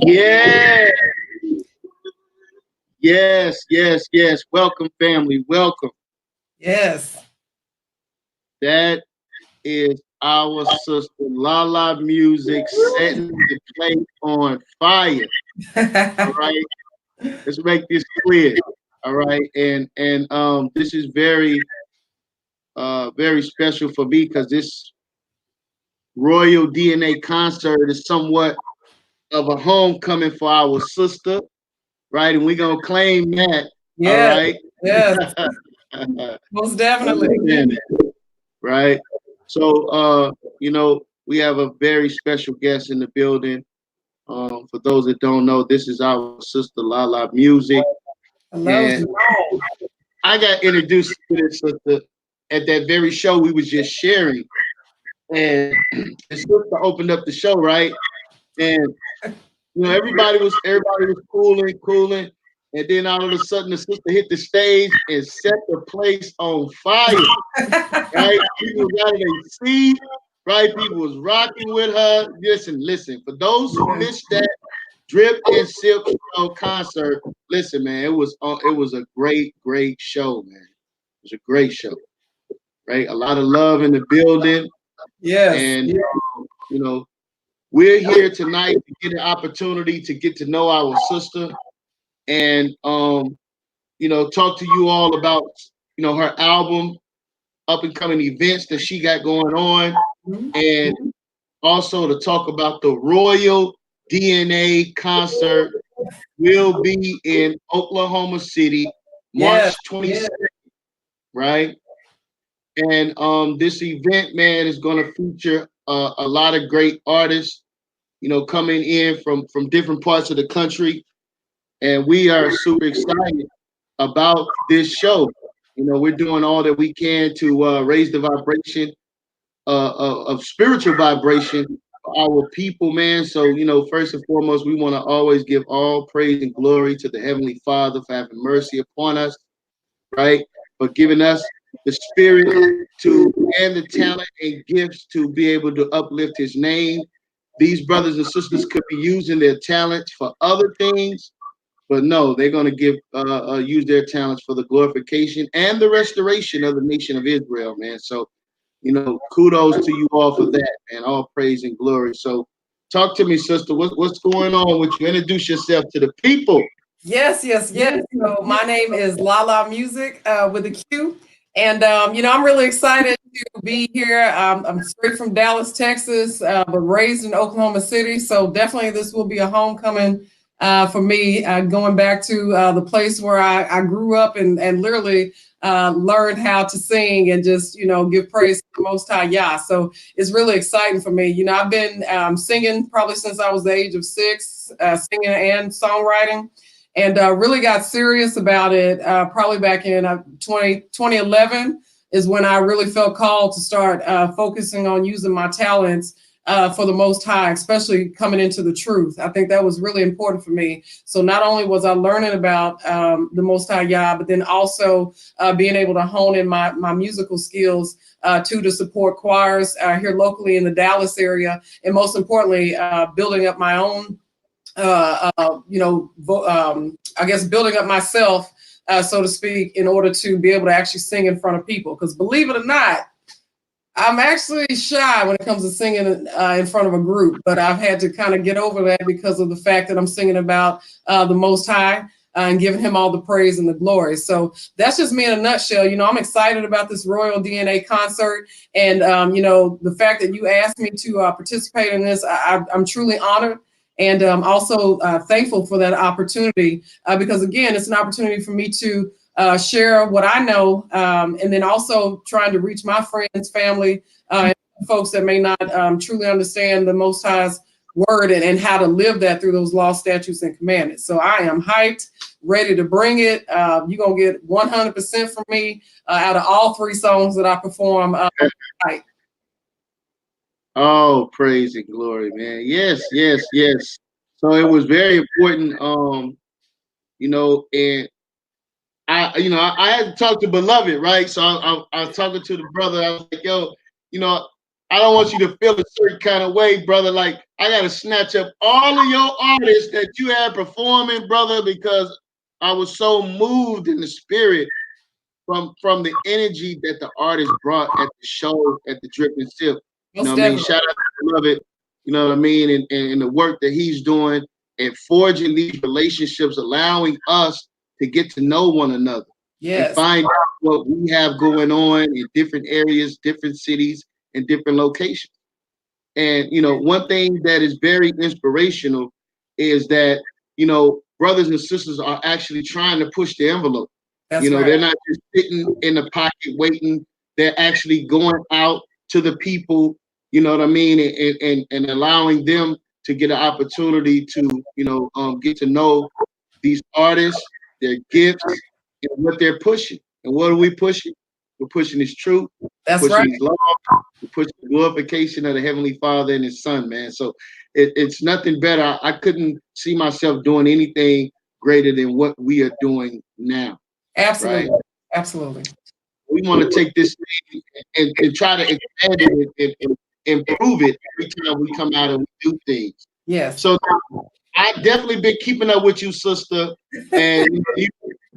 Yeah, yes. Welcome, family. Welcome. Yes. That is our sister LaLa Musiq setting the place on fire. All right. Let's make this clear. All right. And this is very special for me because this Royal DNA concert is somewhat of a homecoming for our sister, right? And we're gonna claim that. All Yes. right. Yes. Most definitely. Understand it, right? So we have a very special guest in the building. For those that don't know, this is our sister LaLa Musiq. Hello. And I got introduced to this sister at that very show we was just sharing. And the sister opened up the show, right? And everybody was cooling, and then all of a sudden the sister hit the stage and set the place on fire. Right? People was out of their seat, right? People was rocking with her. Listen. For those who missed that Drip and Silk Show concert, listen, man, it was a great show, man. It was a great show, right? A lot of love in the building, Yes. and you know, we're here tonight to get an opportunity to get to know our sister and talk to you all about her album, up and coming events that she got going on, and also to talk about the Royal DNA concert will be in Oklahoma City, March Yes. 26th. right? And this event, man, is going to feature a lot of great artists, coming in from different parts of the country, and we are super excited about this show. We're doing all that we can to raise the vibration of spiritual vibration for our people, man. So, first and foremost, we want to always give all praise and glory to the Heavenly Father for having mercy upon us, right? For giving us the spirit to and the talent and gifts to be able to uplift His name. These brothers and sisters could be using their talents for other things, but no, they're going to use their talents for the glorification and the restoration of the nation of Israel, man. So, kudos to you all for that, man. All praise and glory. So, talk to me, sister. What's going on with you? Introduce yourself to the people. Yes, yes, yes. So my name is LaLa Musiq with a Q. And, I'm really excited to be here. I'm straight from Dallas, Texas, but raised in Oklahoma City. So definitely this will be a homecoming for me, going back to the place where I grew up and literally learned how to sing and just, give praise to the Most High Yah. So it's really exciting for me. I've been singing probably since I was the age of 6, singing and songwriting. And really got serious about it probably back in 2011 is when I really felt called to start focusing on using my talents for the Most High, especially coming into the truth. I think that was really important for me. So not only was I learning about the Most High Yah, but then also being able to hone in my musical skills to support choirs here locally in the Dallas area. And most importantly, building up my own I guess building up myself, so to speak, in order to be able to actually sing in front of people. Because believe it or not, I'm actually shy when it comes to singing in front of a group, but I've had to kind of get over that because of the fact that I'm singing about the Most High and giving Him all the praise and the glory. So that's just me in a nutshell. I'm excited about this Royal DNA concert, and the fact that you asked me to participate in this, I'm truly honored. And also thankful for that opportunity because, again, it's an opportunity for me to share what I know, and then also trying to reach my friends, family, and folks that may not truly understand the Most High's word and how to live that through those laws, statutes, and commandments. So I am hyped, ready to bring it. You're going to get 100% from me out of all 3 songs that I perform tonight. Oh, praise and glory, man. Yes, yes, yes. So it was very important, and I had to talk to Beloved, right? So I was talking to the brother. I was like, yo, I don't want you to feel a certain kind of way, brother. Like, I got to snatch up all of your artists that you had performing, brother, because I was so moved in the spirit from the energy that the artist brought at the show at the Drip and Sip. You know what I mean? Shout out to Beloved, you know what I mean, and the work that he's doing and forging these relationships, allowing us to get to know one another. Yes. And find out what we have going on in different areas, different cities, and different locations. And one thing that is very inspirational is that brothers and sisters are actually trying to push the envelope. That's right. They're not just sitting in the pocket waiting. They're actually going out to the people, you know what I mean, and allowing them to get an opportunity to, get to know these artists, their gifts, and what they're pushing. And what are we pushing? We're pushing His truth. That's pushing right. His love. We're pushing the glorification of the Heavenly Father and His Son, man. So it's nothing better. I couldn't see myself doing anything greater than what we are doing now. Absolutely. Right? Absolutely. We want to take this thing and try to expand it and improve it every time we come out and we do things. Yes. So I've definitely been keeping up with you, sister, and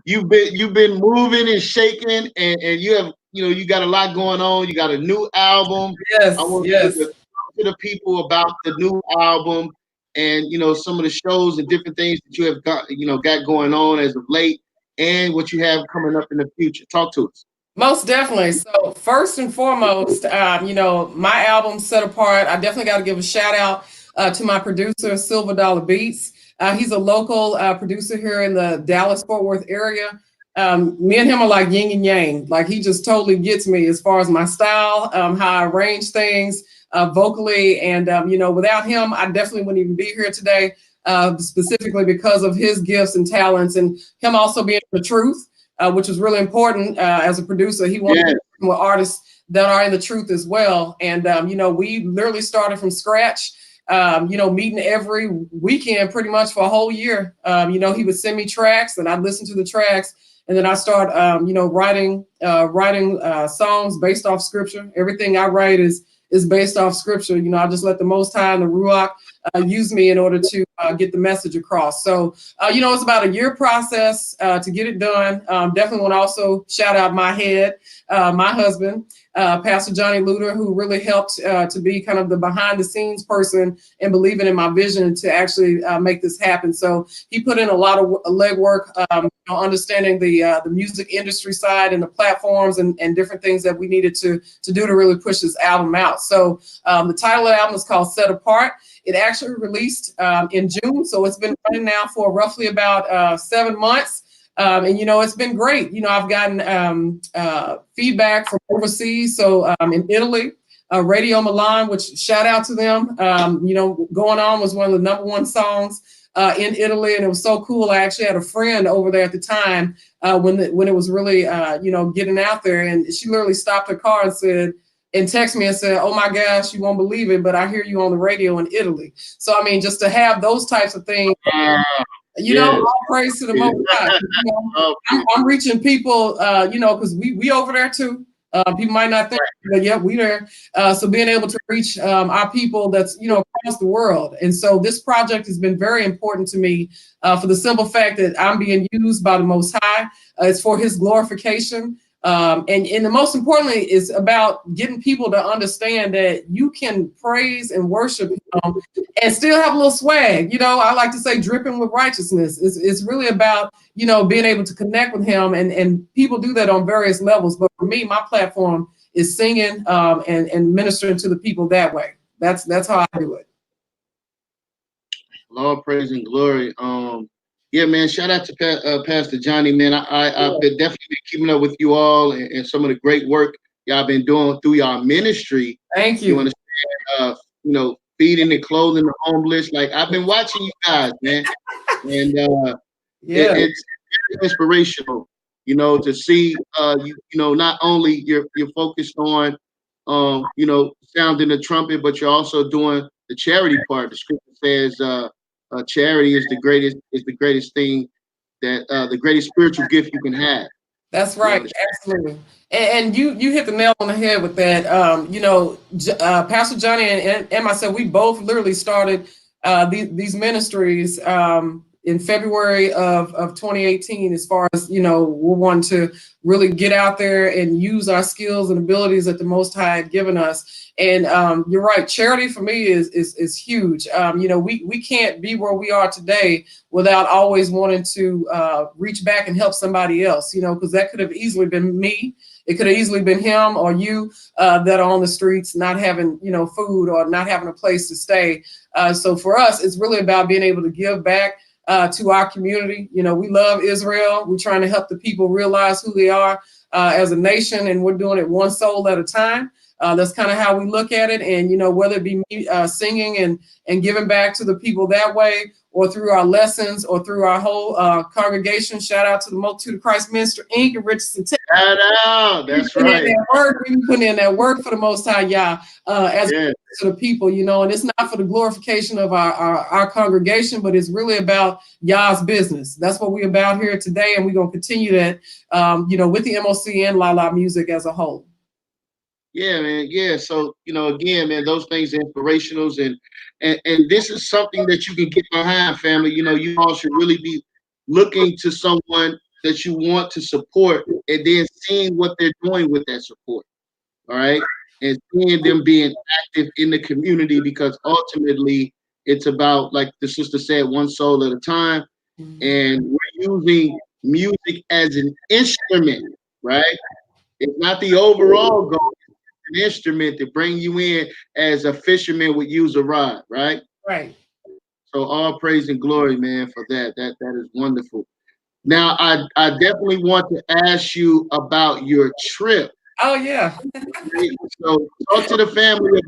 you've been moving and shaking, and you have you got a lot going on. You got a new album. Yes. I want yes. you to talk to the people about the new album and some of the shows and different things that you have got going on as of late, and what you have coming up in the future. Talk to us. Most definitely. So first and foremost, my album Set Apart, I definitely got to give a shout out to my producer, Silver Dollar Beats. He's a local producer here in the Dallas-Fort Worth area. Me and him are like yin and yang. Like he just totally gets me as far as my style, how I arrange things vocally, and without him, I definitely wouldn't even be here today. Specifically because of his gifts and talents, and him also being the truth, which is really important as a producer. He wanted to work with artists that are in the truth as well, and we literally started from scratch. Meeting every weekend pretty much for a whole year. He would send me tracks and I'd listen to the tracks. And then I start, writing songs based off scripture. Everything I write is based off scripture. I just let the Most High and the Ruach use me in order to get the message across. So, it's about a year process to get it done. Definitely want to also shout out my head, my husband, Pastor Johnny Luter, who really helped to be kind of the behind the scenes person and believing in my vision to actually make this happen. So he put in a lot of legwork, understanding the music industry side and the platforms and different things that we needed to do to really push this album out. So the title of the album is called Set Apart. It actually released in June, so it's been running now for roughly about 7 months. And it's been great. I've gotten feedback from overseas. So in Italy, Radio Milan, which shout out to them. Going On was one of the #1 songs in Italy, and it was so cool. I actually had a friend over there at the time when it was really getting out there, and she literally stopped her car and texted me and said, "Oh my gosh, you won't believe it, but I hear you on the radio in Italy." So I mean, just to have those types of things. All praise to the Most High. I'm reaching people, because we over there too. People might not think, but yeah, we there. So being able to reach our people that's across the world, and so this project has been very important to me for the simple fact that I'm being used by the Most High. It's for His glorification. And the most importantly is about getting people to understand that you can praise and worship and still have a little swag. I like to say dripping with righteousness. It's really about, being able to connect with him, and people do that on various levels. But for me, my platform is singing and ministering to the people that way. That's how I do it. Lord, praise and glory. Yeah, man. Shout out to Pastor Johnny, man. I've been definitely been keeping up with you all and some of the great work y'all been doing through y'all ministry. Thank you. You understand? Feeding and clothing the homeless. Like I've been watching you guys, man, and it's inspirational. To see not only you're focused on sounding the trumpet, but you're also doing the charity part. The scripture says charity is the greatest thing that the greatest spiritual gift you can have. That's right, absolutely. And you hit the nail on the head with that. Pastor Johnny and myself, we both literally started these ministries in February of 2018. As far as we want to really get out there and use our skills and abilities that the Most High had given us. And you're right, charity for me is huge. We can't be where we are today without always wanting to reach back and help somebody else. Because that could have easily been me. It could have easily been him or you that are on the streets, not having food or not having a place to stay. So for us, it's really about being able to give back to our community. We love Israel. We're trying to help the people realize who they are as a nation, and we're doing it one soul at a time. That's kind of how we look at it. And, whether it be me singing and giving back to the people that way, or through our lessons, or through our whole congregation. Shout out to the Multitude of Christ Minister Inc. in Richardson, Texas. Shout out. That's right. We've been putting in that work for the Most High, as to the people, and it's not for the glorification of our congregation, but it's really about Yah's business. That's what we're about here today, and we're going to continue that, with the MOC and LaLa Musiq as a whole. Yeah, man. Yeah. So, again, man, those things are inspirationals, and this is something that you can get behind, family. You all should really be looking to someone that you want to support, and then seeing what they're doing with that support. All right. And seeing them being active in the community, because ultimately it's about, like the sister said, one soul at a time. And we're using music as an instrument, right? It's not the overall goal. An instrument to bring you in as a fisherman would use a rod, right? Right. So all praise and glory, man, for that. That is wonderful. Now, I definitely want to ask you about your trip. Oh yeah. Okay? So talk to the family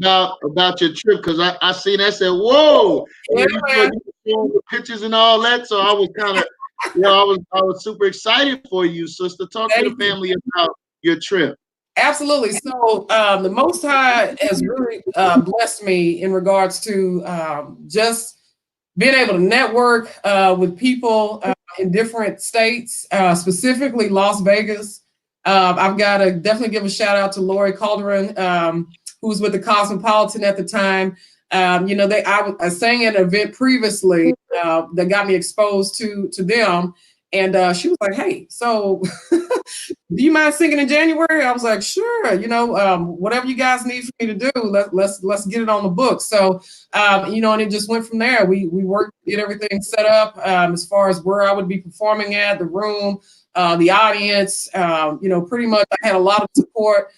about your trip, because I seen that, said, whoa, Yeah, you know, man. you were showing the pictures and all that. So I was kind of, I was super excited for you, sister. Talk to the Thank you. family about your trip. Absolutely. So the Most High has really blessed me in regards to just being able to network with people in different states, specifically Las Vegas. I've got to definitely give a shout out to Lori Calderon, who was with the Cosmopolitan at the time. I sang at an event previously that got me exposed to them, and she was like, "Hey, so do you mind singing in January?" I was like, "Sure, whatever you guys need for me to do, let's get it on the book." So, and it just went from there. We worked, get everything set up as far as where I would be performing at, the room, the audience. Pretty much I had a lot of support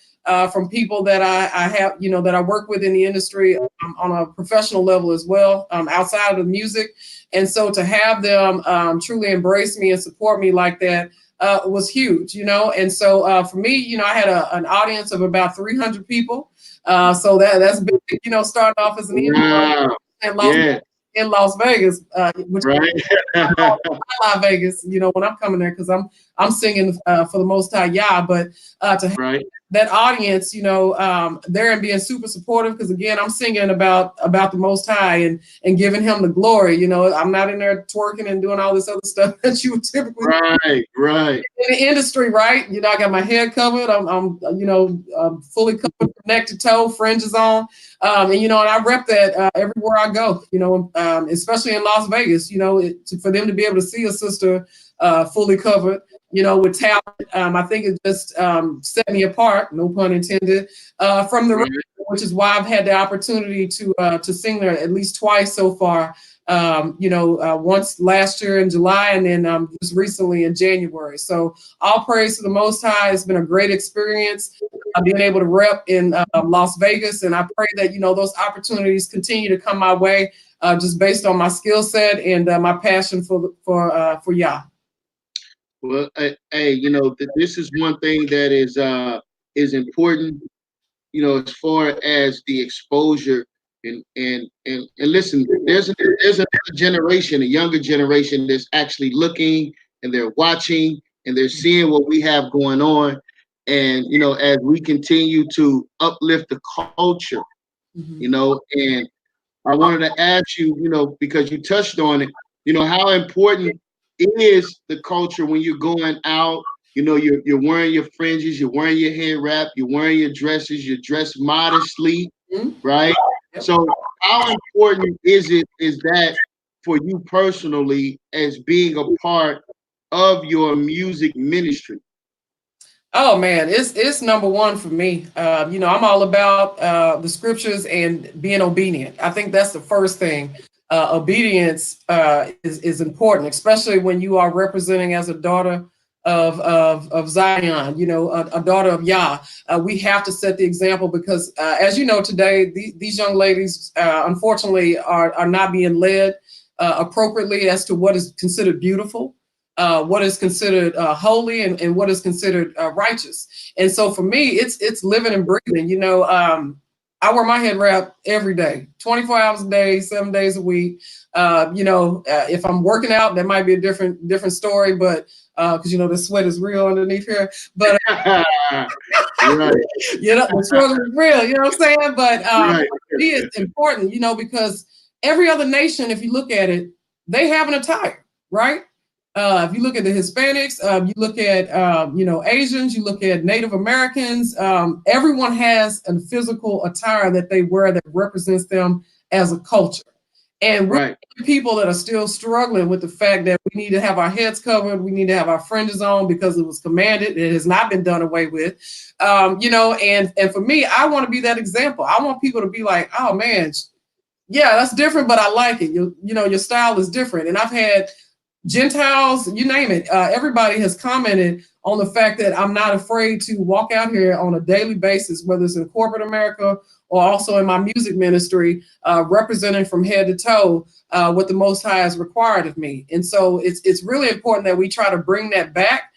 from people that I have, that I work with in the industry on a professional level as well, outside of the music. And so to have them truly embrace me and support me like that was huge, And so for me, I had an audience of about 300 people. So that's big, starting off as an Wow. in Las, Yeah. in Las Vegas, which Right. Las Vegas, when I'm coming there, because I'm singing for the Most High Yah, but to have Right. that audience, there and being super supportive, because again, I'm singing about the Most High and giving Him the glory. I'm not in there twerking and doing all this other stuff that you would typically Right. in the industry, right? I got my head covered. I'm fully covered from neck to toe, fringes on, and I rep that everywhere I go. Especially in Las Vegas. For them to be able to see a sister fully covered, with talent, I think it just set me apart. No pun intended. From the Right. rest, which is why I've had the opportunity to sing there at least twice so far. Once last year in July, and then just recently in January. So all praise to the Most High. It's been a great experience being able to rep in Las Vegas, and I pray that those opportunities continue to come my way, just based on my skill set and my passion for Yah. Well, hey, this is one thing that is important, as far as the exposure, and listen, there's another generation, a younger generation that's actually looking, and they're watching, and they're seeing what we have going on. And as we continue to uplift the culture, and I wanted to ask you, because you touched on it, how important is the culture when you're going out? You're wearing your fringes, you're wearing your hair wrap, you're wearing your dresses, you're dressed modestly, Mhm. right? Yep. So how important is that for you personally, as being a part of your music ministry? Oh man, it's number one for me. I'm all about the scriptures and being obedient. I think that's the first thing. Obedience is important, especially when you are representing as a daughter of Zion. A daughter of Yah. We have to set the example, because, as you know, today these young ladies, unfortunately, are not being led appropriately as to what is considered beautiful, what is considered holy, and what is considered righteous. And so for me, it's living and breathing. I wear my head wrap every day, 24 hours a day, 7 days a week. If I'm working out, that might be a different story, but because the sweat is real underneath here. But Right. the struggle is real. You know what I'm saying? But Right. it is important, because every other nation, if you look at it, they have an attire, right? If you look at the Hispanics, you look at Asians, you look at Native Americans, everyone has a physical attire that they wear that represents them as a culture. And we're Right. people that are still struggling with the fact that we need to have our heads covered, we need to have our fringes on because it was commanded. It has not been done away with. And for me, I want to be that example. I want people to be like, oh man, yeah, that's different, but I like it. Your style is different. And I've had Gentiles, you name it. Everybody has commented on the fact that I'm not afraid to walk out here on a daily basis, whether it's in corporate America or also in my music ministry, representing from head to toe what the Most High has required of me. And so it's really important that we try to bring that back.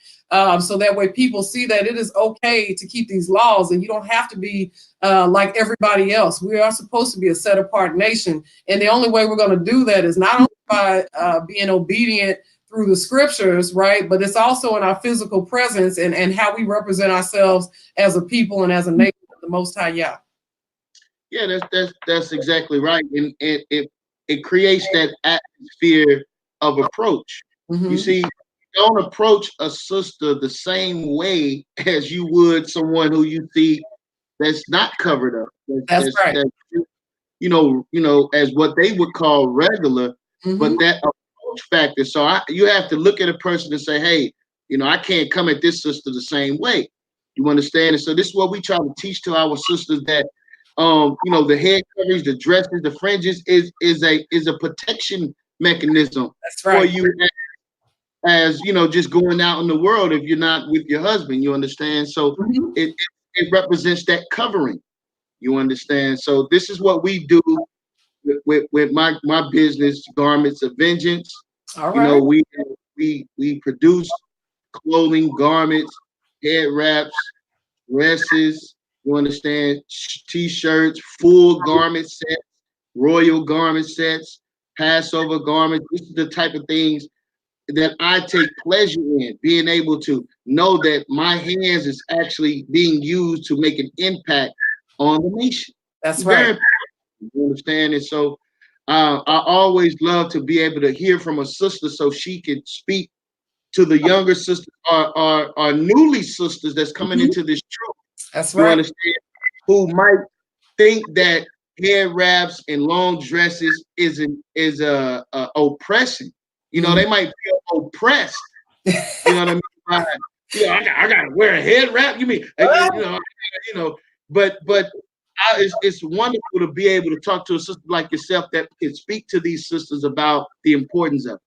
So that way people see that it is okay to keep these laws and you don't have to be like everybody else. We are supposed to be a set apart nation. And the only way we're going to do that is not only by being obedient through the scriptures, right? But it's also in our physical presence and how we represent ourselves as a people and as a nation of the Most High Yah. Yeah, that's exactly right. And it creates that atmosphere of approach. Mm-hmm. You see, don't approach a sister the same way as you would someone who you see that's not covered up. That's right. You know, as what they would call regular, Mm-hmm. but that approach factor. So you have to look at a person and say, hey, you know, I can't come at this sister the same way. You understand? And so this is what we try to teach to our sisters that, you know, the head coverings, the dresses, the fringes is a protection mechanism. That's right. For you as you know, just going out in the world if you're not with your husband. You understand? So Mm-hmm. it represents that covering. You understand? So this is what we do with my business, Garments of Vengeance. All right. You know, we produce clothing, garments, head wraps, dresses. You understand? T-shirts, full garment sets, royal garment sets, Passover garments. This is the type of things that I take pleasure in, being able to know that my hands is actually being used to make an impact on the nation. That's right. Very important, you understand? And so I always love to be able to hear from a sister so she can speak to the younger sisters or newly sisters that's coming Mm-hmm. into this truth. That's You right. understand? Who might think that hair wraps and long dresses is oppression. You know, they might feel oppressed. You know what I mean? I gotta wear a head wrap. You mean you know? But it's wonderful to be able to talk to a sister like yourself that can speak to these sisters about the importance of it.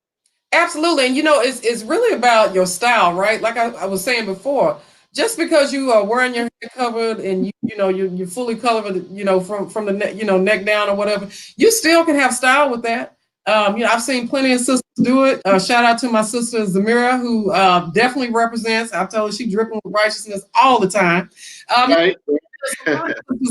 Absolutely. And you know, it's really about your style, right? Like I was saying before, just because you are wearing your head covered and you're fully covered, you know, from the neck, neck down or whatever, you still can have style with that. I've seen plenty of sisters do it. Shout out to my sister Zamira, who definitely represents. I tell her she dripping with righteousness all the time. Right.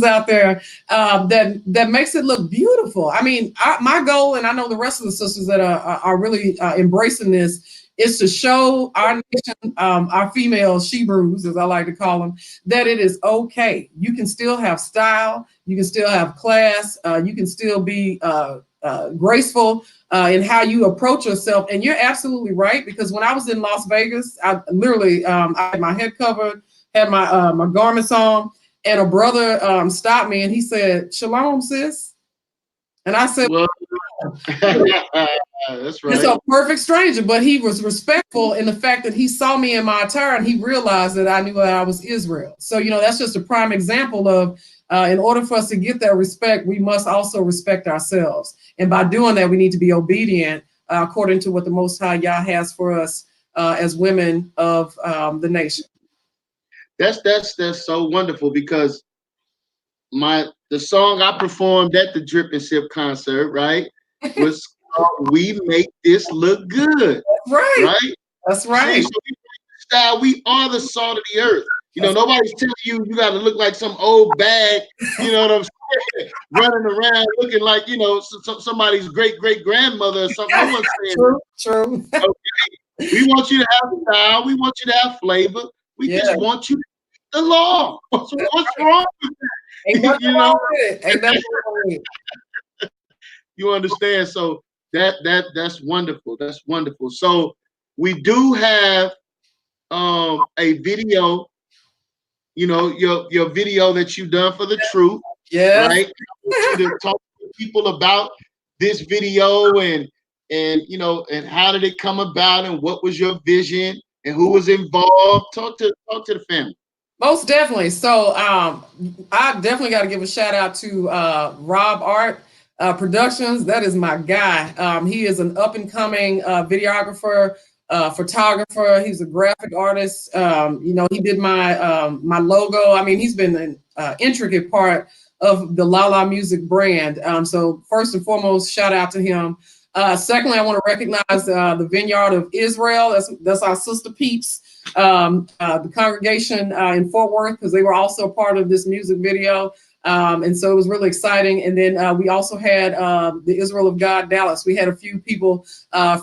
Out there that makes it look beautiful. I mean, my goal, and I know the rest of the sisters that are really embracing this, is to show our nation, our female she-brews, as I like to call them, that it is okay. You can still have style, you can still have class, you can still be graceful in how you approach yourself. And you're absolutely right, because when I was in Las Vegas, I literally I had my head covered, had my garments on, and a brother stopped me and he said, "Shalom, sis." And I said, well, that's right. It's a perfect stranger, but he was respectful in the fact that he saw me in my attire and he realized that I knew that I was Israel. So, that's just a prime example of, in order for us to get that respect, we must also respect ourselves. And by doing that, we need to be obedient according to what the Most High Yah has for us as women of the nation. That's so wonderful, because the song I performed at the Drip and Sip concert, right, was called "We Make This Look Good." Right. That's right. See, so we are the salt of the earth. Nobody's telling you got to look like some old bag. You know what I'm saying? Running around looking like somebody's great grandmother or something. No one's saying true. Okay. We want you to have style. We want you to have flavor. We just want you to the law. What's wrong with that? Ain't nothing wrong with it. Ain't nothing wrong with it. You understand? So that's wonderful. That's wonderful. So we do have a video. Your video that you've done for the truth. Yeah. Right. To talk to people about this video and and how did it come about and what was your vision and who was involved? Talk to the family. Most definitely. So I definitely got to give a shout out to Rob Art. Productions. That is my guy. He is an up and coming videographer, photographer. He's a graphic artist. He did my logo. I mean, he's been an intricate part of the LaLa Musiq brand. So first and foremost, shout out to him. Secondly, I want to recognize the Vineyard of Israel. That's our sister peeps, the congregation in Fort Worth, because they were also a part of this music video. And so it was really exciting. And then we also had the Israel of God Dallas. We had a few people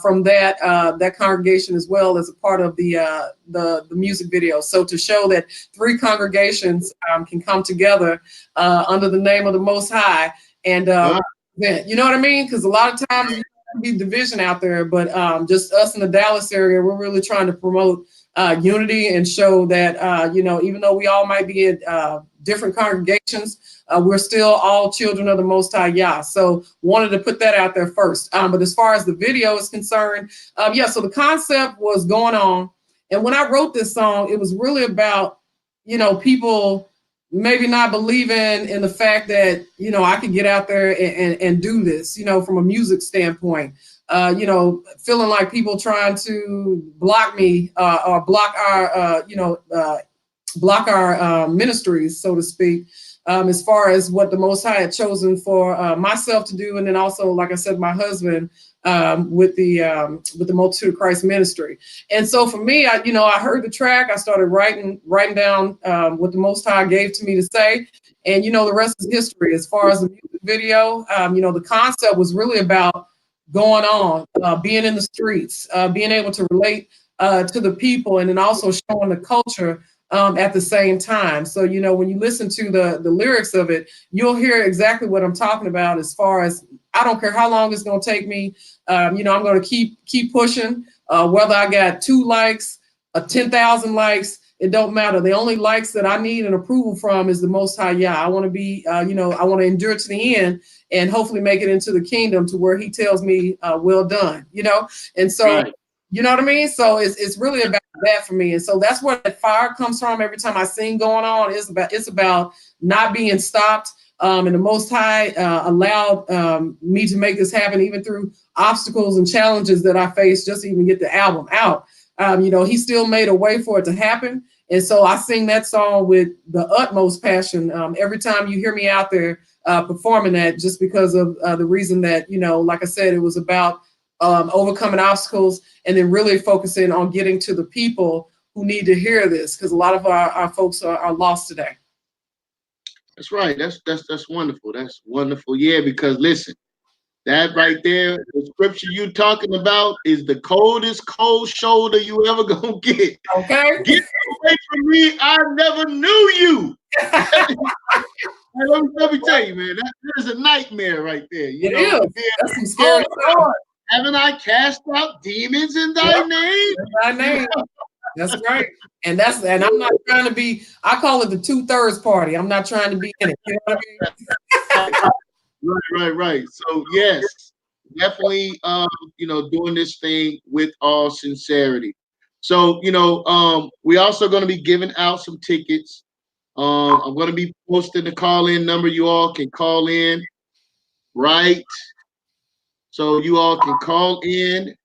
from that congregation as well as a part of the music video. So to show that three congregations can come together under the name of the Most High, and you know what I mean? Because a lot of times there can be division out there, but just us in the Dallas area, we're really trying to promote unity and show that even though we all might be in different congregations, we're still all children of the Most High Yah. So wanted to put that out there first. But as far as the video is concerned, so the concept was going on. And when I wrote this song, it was really about, people maybe not believing in the fact that, I could get out there and do this, from a music standpoint. Feeling like people trying to block me or block our ministries, so to speak, as far as what the Most High had chosen for myself to do, and then also, like I said, my husband with the Multitude of Christ ministry. And so for me, I heard the track, I started writing down what the Most High gave to me to say, and the rest is history. As far as the music video, the concept was really about going on, being in the streets, being able to relate to the people, and then also showing the culture at the same time. So, when you listen to the lyrics of it, you'll hear exactly what I'm talking about as far as, I don't care how long it's going to take me. I'm going to keep pushing, whether I got 2 likes or 10,000 likes, it don't matter. The only likes that I need and approval from is the Most High Yah. I want to be, I want to endure to the end and hopefully make it into the kingdom to where he tells me, well done, And so, right. You know what I mean? So it's really about that for me. And so that's where that fire comes from. Every time I sing going on, it's about not being stopped. And the Most High allowed me to make this happen, even through obstacles and challenges that I faced just to even get the album out. He still made a way for it to happen. And so I sing that song with the utmost passion every time you hear me out there performing that, just because of the reason that, like I said, it was about overcoming obstacles and then really focusing on getting to the people who need to hear this, because a lot of our folks are lost today. That's right. That's wonderful. That's wonderful. Yeah, because listen, that right there, the scripture you talking about is the coldest cold shoulder you ever gonna get. Okay. Get away from me. I never knew you. Let me tell you, man, that is a nightmare right there. That's some scary stuff. Haven't I cast out demons in thy name? In thy name. That's right. And I'm not trying to be, I call it the 2/3 party. I'm not trying to be in it. You know what I mean? Right. So yes, definitely doing this thing with all sincerity. So, we also going to be giving out some tickets. I'm going to be posting the call-in number. You all can call in, right? So you all can call in,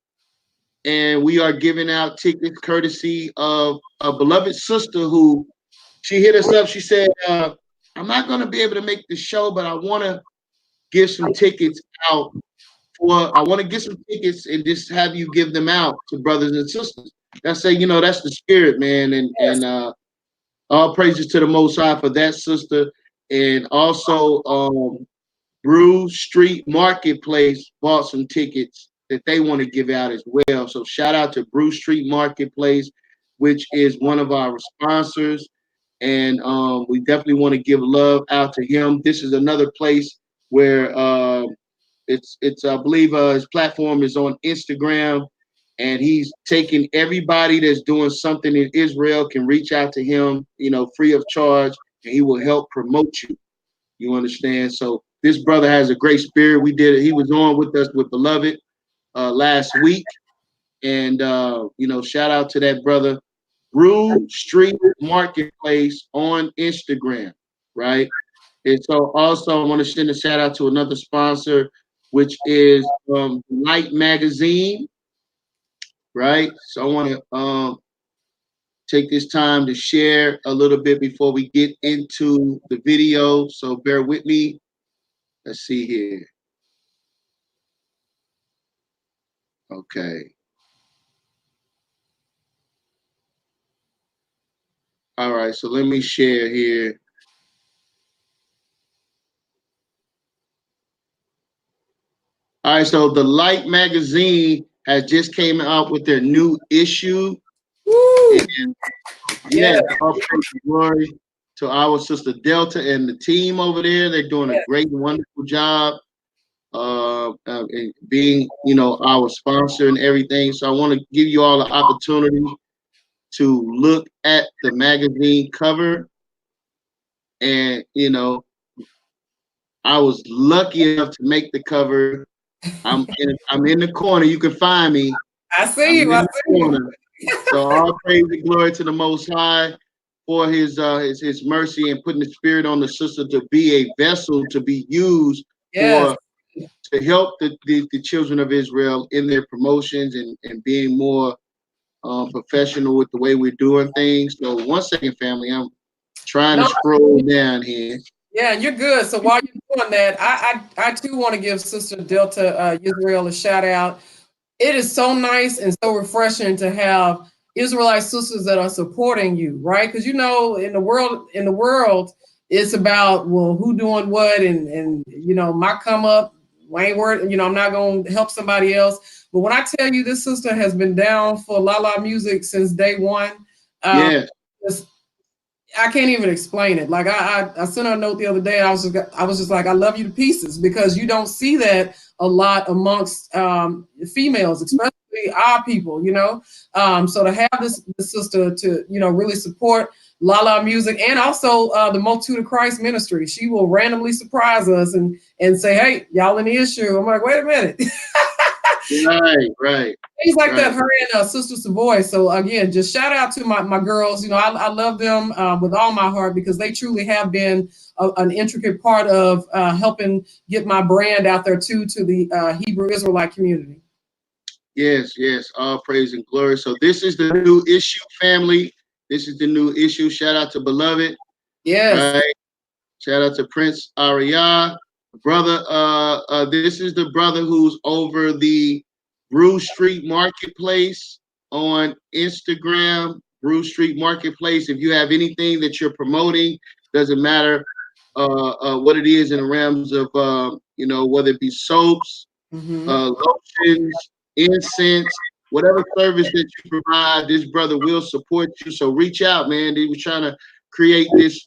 and we are giving out tickets courtesy of a beloved sister who she hit us up. She said, I'm not going to be able to make the show, but I want to give some tickets out I want to get some tickets and just have you give them out to brothers and sisters. That's that's the spirit, man. And all praises to the Most High for that, sister. And also, Brew Street Marketplace bought some tickets that they want to give out as well. So shout out to Brew Street Marketplace, which is one of our sponsors. And we definitely want to give love out to him. This is another place where it's I believe his platform is on Instagram, and he's taking everybody that's doing something in Israel can reach out to him, free of charge, and he will help promote you. You understand? So this brother has a great spirit. He was on with us with Beloved last week. And shout out to that brother. Brew Street Marketplace on Instagram, right? And so also I want to send a shout out to another sponsor, which is Light Magazine, right? So I want to take this time to share a little bit before we get into the video. So bear with me. Let's see here. Okay. All right, so let me share here. All right, so the Light Magazine has just came out with their new issue. Woo! And Yeah. yes, all praise and glory to our sister Delta and the team over there. They're doing a great, wonderful job being, our sponsor and everything. So I want to give you all the opportunity to look at the magazine cover. And, I was lucky enough to make the cover. I'm in the corner. You can find me. I see I'm you. in I the see you. corner. So all praise and glory to the Most High for his mercy and putting the spirit on the sister to be a vessel to be used Yes. to help the children of Israel in their promotions and being more professional with the way we're doing things. So 1 second, family, I'm trying to scroll down here. Yeah, you're good. So while you're doing that, I too want to give Sister Delta Israel a shout out. It is so nice and so refreshing to have Israelite sisters that are supporting you, right? Because in the world, it's about, well, who doing what, and my come up, I ain't worried, I'm not gonna help somebody else. But when I tell you this sister has been down for LaLa Musiq since day one, Yes. I can't even explain it. Like I sent her a note the other day. And I was just like, I love you to pieces, because you don't see that a lot amongst females, especially our people. So to have this sister to really support LaLa Musiq, and also the Multitude of Christ ministry. She will randomly surprise us and say, "Hey, y'all in the issue." I'm like, wait a minute. Right. Things like that, her and Sister Savoy. So again, just shout out to my girls. I love them with all my heart, because they truly have been an intricate part of helping get my brand out there too, to the Hebrew Israelite community. Yes. All praise and glory. So this is the new issue, family. This is the new issue. Shout out to Beloved. Yes. Right. Shout out to Prince Arya. Brother, this is the brother who's over the Bruce Street Marketplace on Instagram. Bruce Street Marketplace. If you have anything that you're promoting, doesn't matter what it is in the realms of whether it be soaps, lotions, incense, whatever service that you provide, this brother will support you. So reach out, man. They were trying to create this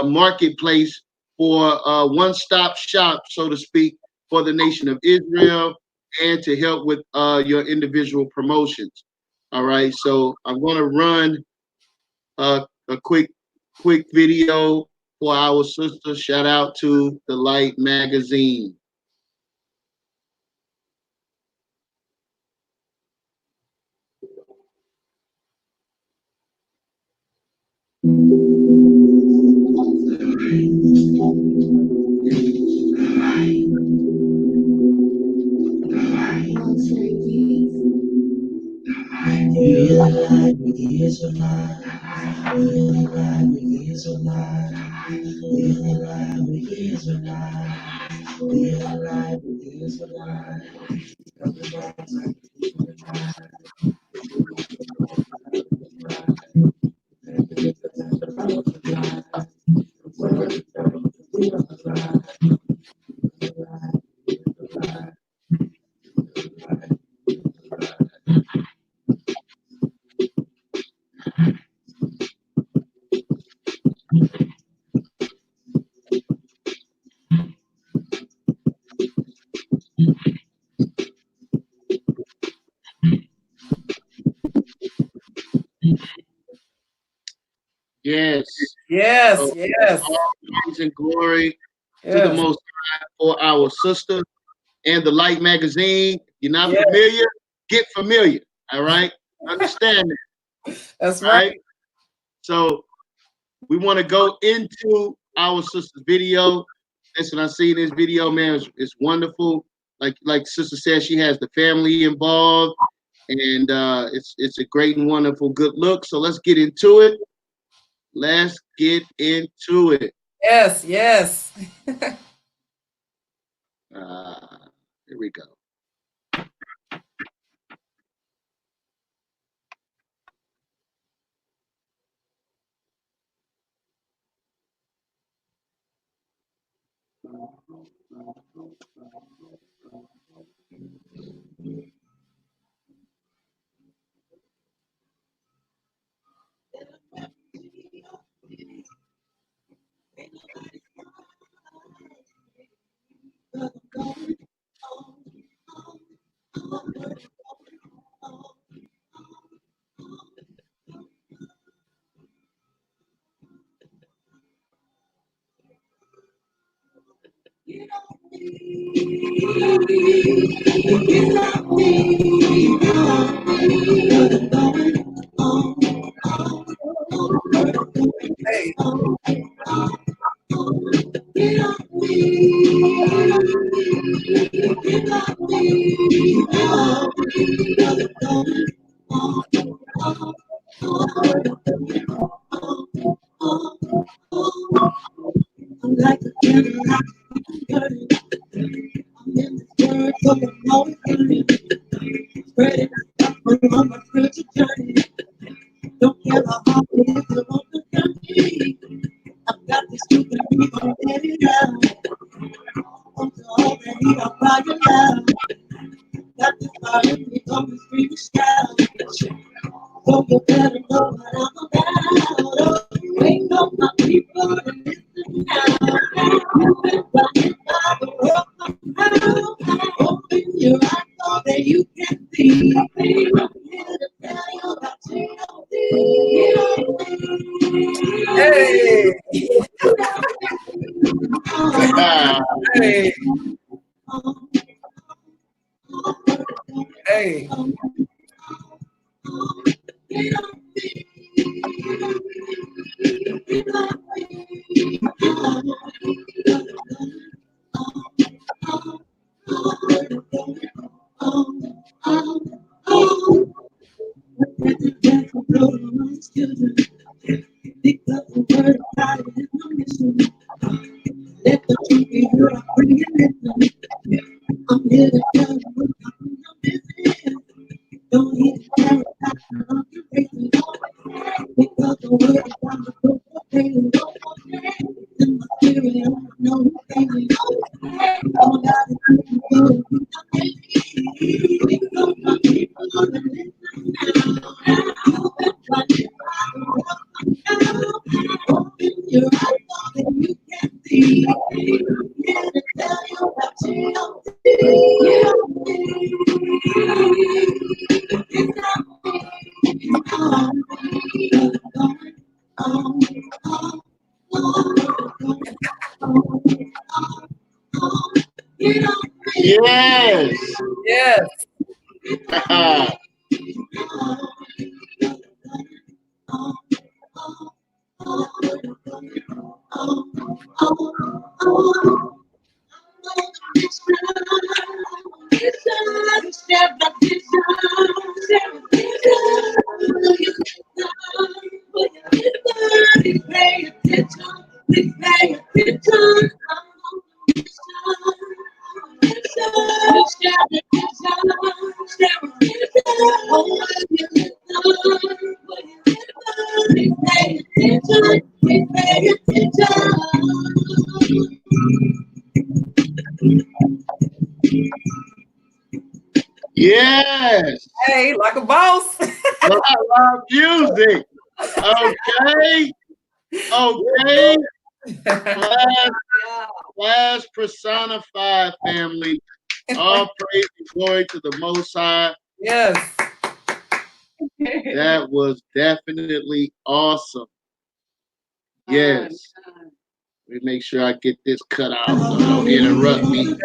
marketplace for one-stop shop, so to speak, for the nation of Israel, and to help with your individual promotions. All right, so I'm going to run a quick video for our sister. Shout out to the Light Magazine. We are alive with the Israelites. We are alive with the Israelites. We are alive with the Israelites. We are alive with the Israelites. Yes. Yes. So, Yes. all praise and glory to the Yes. Most High for our sister and the Light Magazine. If you're not Yes. familiar, get familiar. All right, understand that. That's All right. right. So we want to go into our sister's video. Listen, I see this video, man. It's wonderful. Like sister said, she has the family involved, and it's a great and wonderful good look. So let's get into it. Let's get into it. Yes, yes. Here we go. Hey. Like a candle, burning. I'm in this world, so I'm always burning. Spreading on my spiritual journey. Don't care how hard it is to want to turn me. I've got this stupid beat on every now. I'm so all that he got fire now. Got this fire in me, come and scream and shout. So you better know what I'm about. Oh, wake up my people and listen now. You've been running by the world somehow. Open your eyes so that you can see. I'm here to tell you about Hey. Hey. Hey. Pick up the word of God and it's my mission. Let the truth be heard, I bring it listen. I'm here to tell you what's happening, I'm busy. Don't need to carry back the occupation. Because the word of God is so fulfilling. In my spirit, I know who gave me. All God is looking for is you to make me. Pick up my people and listen now. Open your eyes so that you can see. I'm here to tell you about Yes. Yes. Yes. Hey, like a boss. LaLa Musiq. Okay. Okay. Class personified, family. All praise and glory to the Most High. Yes. That was definitely awesome. Yes. Let me make sure I get this cut out so don't interrupt me.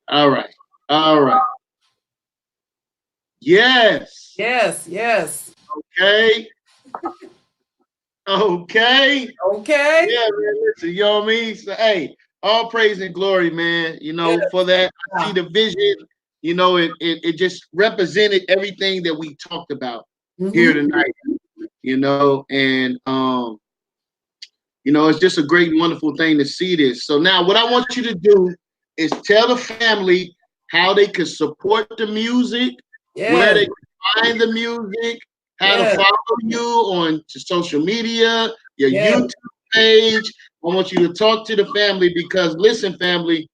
All right. All right. Yes. Yes, yes. Okay. Okay. Okay. Yeah, man. Listen, you know what I mean? So, hey, all praise and glory, man. You know, Yes. for that, I see the vision. You know, it just represented everything that we talked about here Mm-hmm. tonight. You know, and you know, it's just a great, wonderful thing to see this. So now, what I want you to do is tell the family how they can support the music, where Yes. they can find the music, how to Yes. follow you on social media, your Yes. YouTube page. I want you to talk to the family because, listen, family,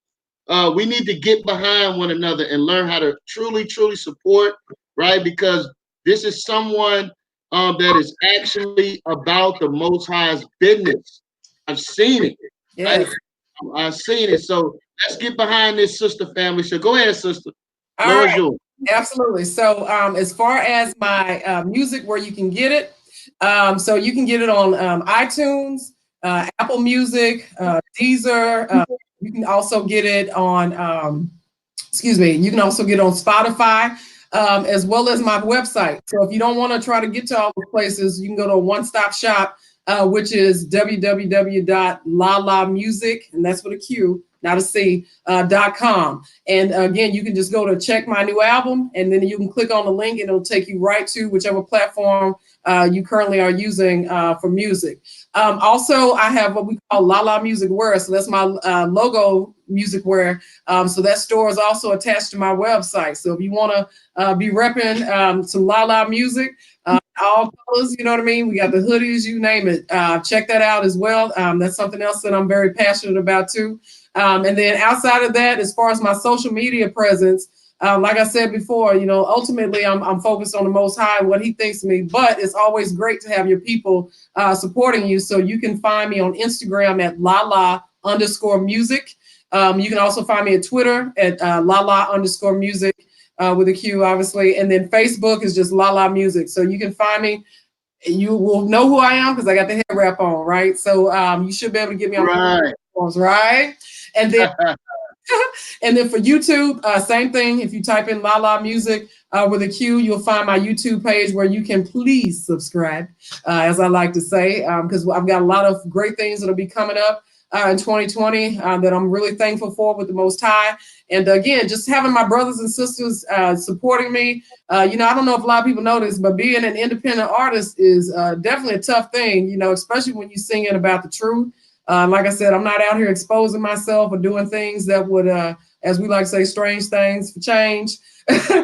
we need to get behind one another and learn how to truly, truly support, right? Because this is someone that is actually about the Most High's business. I've seen it, right? Yes. I've seen it. So let's get behind this sister family. So go ahead, sister. All Floor is right. yours. Absolutely. So, as far as my music, where you can get it, so you can get it on iTunes, Apple Music, Deezer. You can also get it on, excuse me, you can also get it on Spotify, as well as my website. So if you don't want to try to get to all those places, you can go to a one-stop shop, which is www.LaLaMusiq, and that's with a Q, not a C, .com. And again, you can just go to check my new album, and then you can click on the link, and it'll take you right to whichever platform you currently are using for music. Also, I have what we call LaLa Musiq Wear. So that's my logo music wear. So that store is also attached to my website. So if you want to be repping some LaLa Musiq, all colors, you know what I mean? We got the hoodies, you name it. Check that out as well. That's something else that I'm very passionate about too. And then outside of that, as far as my social media presence, like I said before, you know, ultimately I'm focused on the Most High and what He thinks of me. But it's always great to have your people supporting you. So you can find me on Instagram at LaLa_music. You can also find me at Twitter at LaLa_music with a Q, obviously. And then Facebook is just LaLa Musiq. So you can find me. You will know who I am because I got the head wrap on, right? So you should be able to get me on Right. platforms, right? And then and then for YouTube, same thing. If you type in LaLa Musiq with a Q, you'll find my YouTube page where you can please subscribe, as I like to say, because I've got a lot of great things that'll be coming up in 2020 that I'm really thankful for with the Most High. And again, just having my brothers and sisters supporting me. You know, I don't know if a lot of people know this, but being an independent artist is definitely a tough thing, you know, especially when you're singing about the truth. Like I said, I'm not out here exposing myself or doing things that would, as we like to say, strange things for change. You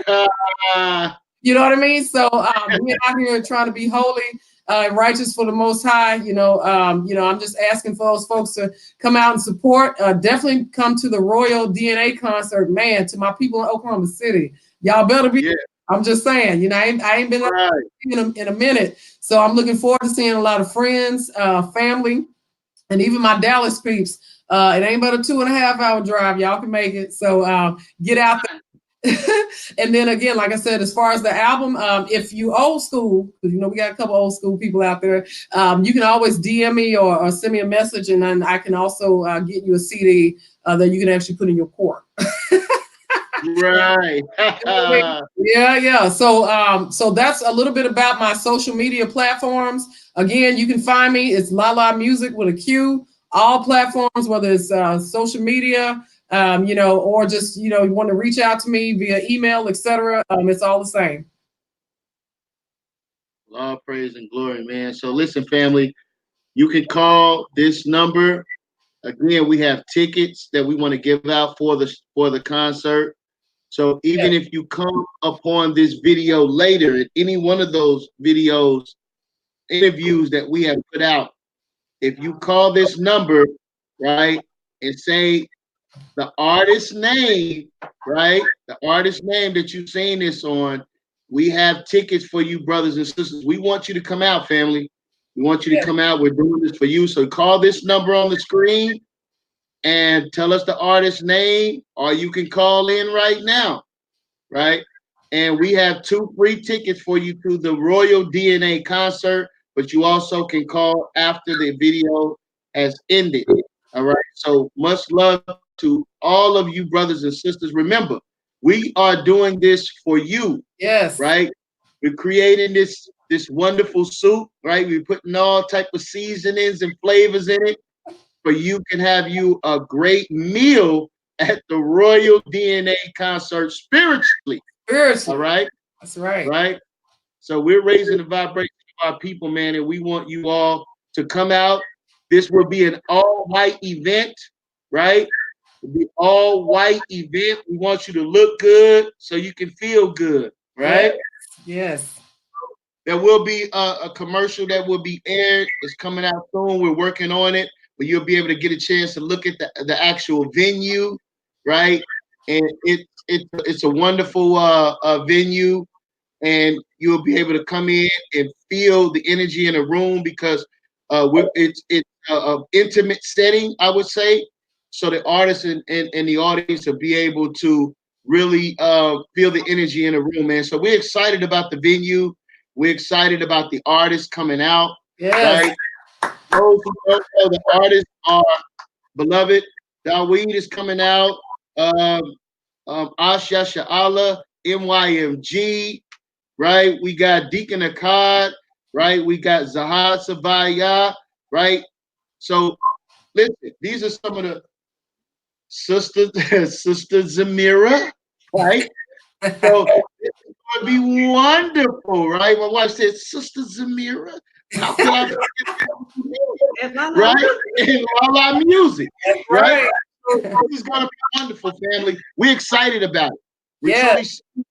know what I mean? So we're out here trying to be holy and righteous for the Most High. You know, I'm just asking for those folks to come out and support. Definitely come to the Royal DNA concert, man. To my people in Oklahoma City, y'all better be. Yeah. I'm just saying, you know, I ain't been Right. in a minute, so I'm looking forward to seeing a lot of friends, family, and even my Dallas peeps. It ain't but a 2.5 hour drive. Y'all can make it. So get out there. And then again, like I said, as far as the album, if you old school, because you know we got a couple old school people out there, you can always DM me or send me a message, and then I can also get you a CD that you can actually put in your car. Right. Yeah. So that's a little bit about my social media platforms. Again, you can find me. It's LaLa Musiq with a Q. All platforms, whether it's social media, you know, or just you know, you want to reach out to me via email, etc. It's all the same. All praise and glory, man. So listen, family, you can call this number. Again, we have tickets that we want to give out for the concert. So Yeah. even if you come upon this video later at any one of those videos, interviews that we have put out, if you call this number, right, and say the artist name, right, the artist name that you've seen this on, we have tickets for you, brothers and sisters. We want you to come out, family. We want you to Yeah. come out. We're doing this for you. So call this number on the screen and tell us the artist name, or you can call in right now, right? And we have 2 free tickets for you to the Royal DNA concert, but you also can call after the video has ended. All right. So much love to all of you, brothers and sisters. Remember, we are doing this for you, Yes. right? We're creating this wonderful soup, right? We're putting all type of seasonings and flavors in it, for you can have you a great meal at the Royal DNA concert spiritually. All Spiritually. right, That's right. right. So we're raising the vibration of our people, man, and we want you all to come out. This will be an all-white event, right? It'll be all-white event. We want you to look good so you can feel good, Yes. right? Yes. There will be a commercial that will be aired. It's coming out soon. We're working on it, but you'll be able to get a chance to look at the actual venue, right? And it's a wonderful venue, and you'll be able to come in and feel the energy in the room because it's a intimate setting, I would say. So the artists and the audience will be able to really feel the energy in the room, man. So we're excited about the venue. We're excited about the artists coming out, Yes. right? Those who don't know, the artists are beloved. Daweed is coming out. Asha Sha'ala, MYMG, right? We got Deacon Akkad, right? We got Zahad Savaya, right? So listen, these are some of the sisters, Sister Zamira, right? So it's gonna be wonderful, right? My wife said, Sister Zamira, how could I forget that? Right? And LaLa Musiq, That's right? right. So this is gonna be wonderful, family. We're excited about it. We're Yeah. truly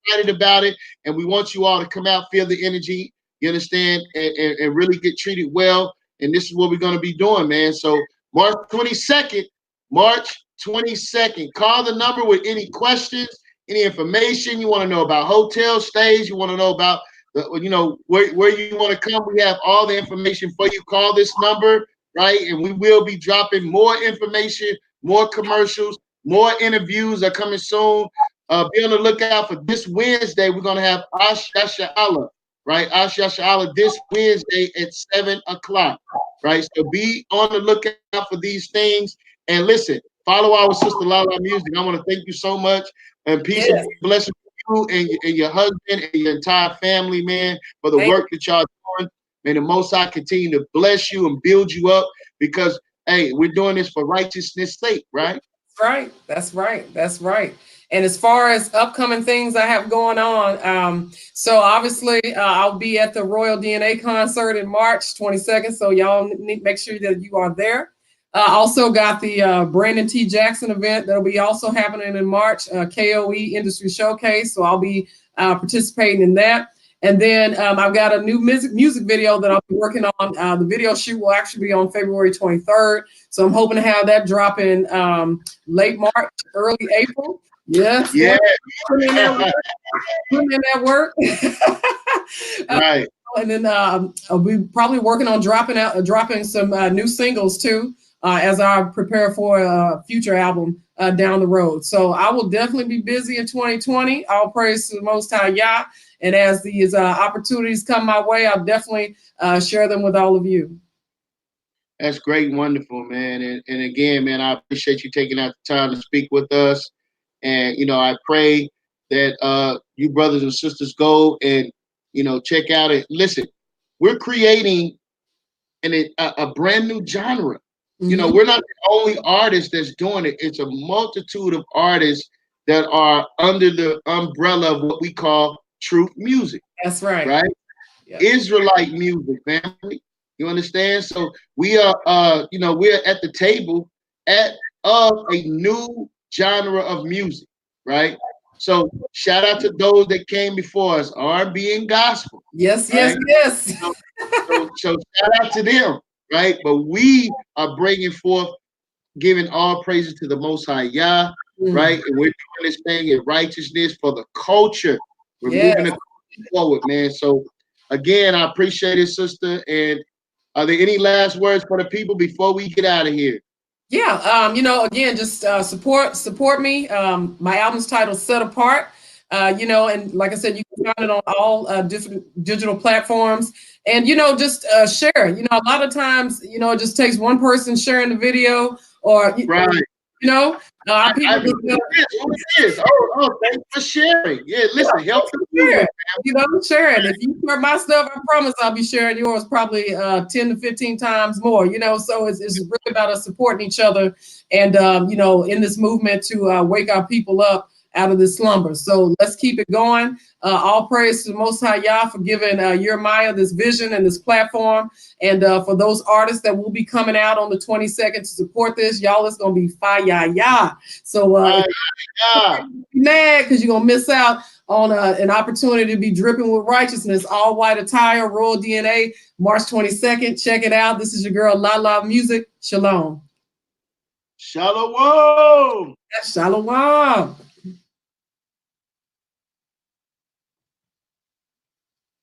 excited about it, and we want you all to come out, feel the energy, you understand, and really get treated well. And this is what we're gonna be doing, man. So March 22nd, March 22nd. Call the number with any questions, any information you want to know about hotel stays, you want to know about where you want to come. We have all the information for you. Call this number, right? And we will be dropping more information, more commercials, more interviews are coming soon. Be on the lookout for this Wednesday. We're gonna have Asha Sha'ala, right? Asha Sha'ala this Wednesday at 7 o'clock, right? So be on the lookout for these things. And listen, follow our sister LaLa Musiq. I want to thank you so much, and peace Yes. and blessings to you and your husband and your entire family, man, for the Thank work that y'all doing. May the Most High continue to bless you and build you up because, hey, we're doing this for righteousness' sake, right? That's right. That's right. That's right. And as far as upcoming things I have going on, so obviously I'll be at the Royal DNA concert in March 22nd. So y'all need to make sure that you are there. Also got the Brandon T. Jackson event that'll be also happening in March, KOE Industry Showcase. So I'll be participating in that. And then I've got a new music video that I'll be working on. The video shoot will actually be on February 23rd. So I'm hoping to have that drop in late March, early April. Yes. Yeah. Putting in that work. Putting in that work. Right. And then I'll be probably working on dropping some new singles too, as I prepare for a future album down the road. So I will definitely be busy in 2020. All praise to the Most High Yah. And as these opportunities come my way, I'll definitely share them with all of you. That's great and wonderful, man. And again, man, I appreciate you taking out the time to speak with us. And, I pray that you brothers and sisters go and, check out it. Listen, we're creating a brand new genre. Mm-hmm. We're not the only artist that's doing it. It's a multitude of artists that are under the umbrella of what we call truth music. That's right. Right? Yep. Israelite music, family. You understand? So we are, we're at the table of a new genre of music, right? So shout out to those that came before us, R&B and gospel. Yes, right? yes. So shout out to them, right? But we are bringing forth, giving all praises to the Most High Yah, right? And we're doing this thing in righteousness for the culture. We're moving the culture forward, man. So again, I appreciate it, sister. And are there any last words for the people before we get out of here? Yeah, again, just support me. My album's titled Set Apart. And like I said, you can find it on all different digital platforms. And, just share. A lot of times, it just takes one person sharing the video or right. You know, our people. Who it is? Oh, thanks for sharing. Yeah, listen, help the movement. You know, sharing. If you share my stuff, I promise I'll be sharing yours probably 10 to 15 times more. You know, so it's really about us supporting each other and you know, in this movement to wake our people up out of this slumber. So let's keep it going. All praise to the Most High Yah for giving Jeremiah this vision and this platform. And for those artists that will be coming out on the 22nd to support this, y'all, it's going to be fire, yeah. So mad because you're going to miss out on an opportunity to be dripping with righteousness, all white attire, royal DNA, March 22nd. Check it out. This is your girl, LaLa Musiq. Shalom. Shalom. Shalom.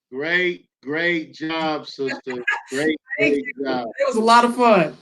Great job, sister. Great job. It was a lot of fun.